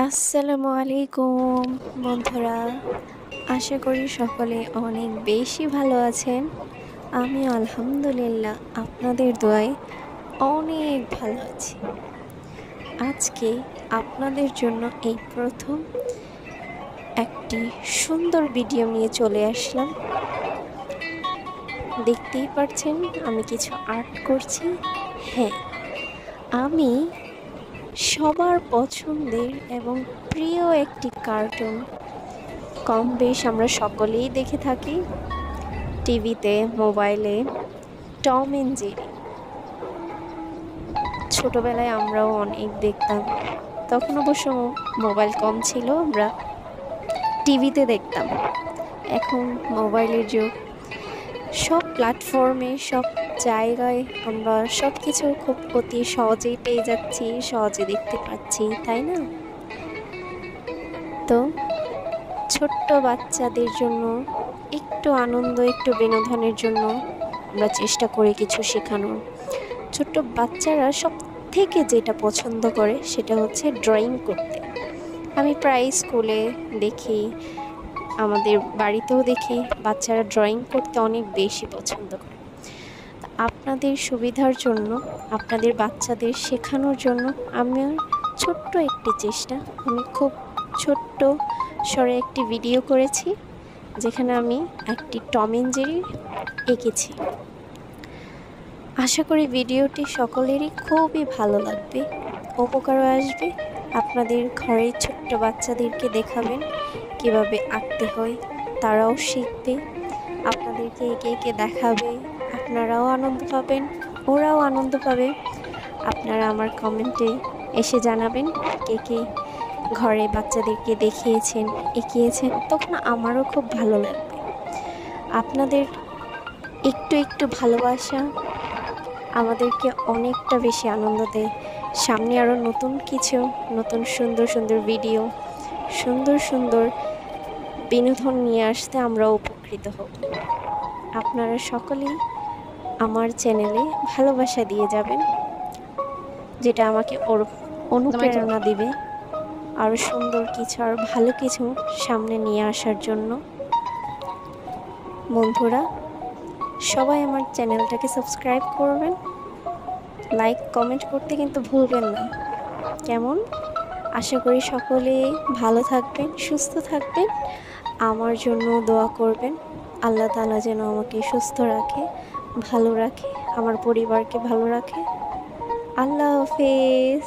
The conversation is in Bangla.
আসসালামু আলাইকুম বন্ধুরা, আশা করি সকলে অনেক বেশি ভালো আছেন। আমি আলহামদুলিল্লাহ আপনাদের দোয়ায় অনেক ভালো আছি। আজকে আপনাদের জন্য এই প্রথম একটি সুন্দর ভিডিও নিয়ে চলে আসলাম। দেখতেই পাচ্ছেন আমি কিছু আর্ট করছি। হ্যাঁ, আমি সবার পছন্দের এবং প্রিয় একটি কার্টুন কম বেশ আমরা সকলেই দেখে থাকি টিভিতে, মোবাইলে, টম অ্যান্ড জেরি। ছোটবেলায় আমরাও অনেক দেখতাম। তখন অবশ্য মোবাইল কম ছিল, আমরা টিভিতে দেখতাম। এখন মোবাইলের যুগ, সব প্ল্যাটফর্মে, সব জায়গায় আমরা সব কিছু খুব অতি সহজেই পেয়ে যাচ্ছি, সহজে দেখতে পাচ্ছি, তাই না? তো ছোট্ট বাচ্চাদের জন্য একটু আনন্দ, একটু বিনোদনের জন্য আমরা চেষ্টা করি কিছু শেখানোর। ছোট্ট বাচ্চারা সব থেকে যেটা পছন্দ করে সেটা হচ্ছে ড্রয়িং করতে। আমি প্রায় স্কুলে দেখি, আমাদের বাড়িতেও দেখি, বাচ্চারা ড্রয়িং করতে অনেক বেশি পছন্দ করে। আপনাদের সুবিধার জন্য, আপনাদের বাচ্চাদের শেখানোর জন্য আমার ছোট্ট একটি চেষ্টা, আমি খুব ছোট্ট স্বরে একটি ভিডিও করেছি যেখানে আমি একটি টম অ্যান্ড জেরি এঁকেছি। আশা করি ভিডিওটি সকলেরই খুবই ভালো লাগবে, উপকারও আসবে। আপনাদের ঘরে ছোট্ট বাচ্চাদেরকে দেখাবেন কিভাবে আঁকতে হয়, তারাও শিখবে, আপনাদেরকে এঁকে এঁকে দেখাবে, আপনারাও আনন্দ পাবেন, ওরাও আনন্দ পাবে। আপনারা আমার কমেন্টে এসে জানাবেন কে কে ঘরে বাচ্চাদেরকে দেখিয়েছেন, এঁকিয়েছেন, তখন আমারও খুব ভালো লাগবে। আপনাদের একটু একটু ভালোবাসা আমাদেরকে অনেকটা বেশি আনন্দ দেয়। সামনে আরও নতুন কিছু, নতুন সুন্দর সুন্দর ভিডিও, সুন্দর সুন্দর বিনোদন নিয়ে আসতে আমরা উপকৃত হব। আপনারা সকলেই আমার চ্যানেলে ভালোবাসা দিয়ে যাবেন, যেটা আমাকে অনুপ্রেরণা দিবে আরও সুন্দর কিছু, আর ভালো কিছু সামনে নিয়ে আসার জন্য। বন্ধুরা, সবাই আমার চ্যানেলটাকে সাবস্ক্রাইব করবেন, লাইক কমেন্ট করতে কিন্তু ভুলবেন না। কেমন? আশা করি সকলে ভালো থাকবেন, সুস্থ থাকবেন, আমার জন্য দোয়া করবেন। আল্লাহ তাআলা যেন আমাকে সুস্থ রাখে, ভালো রাখে, আমার পরিবারকে ভালো রাখে। আল্লাহ হাফেজ।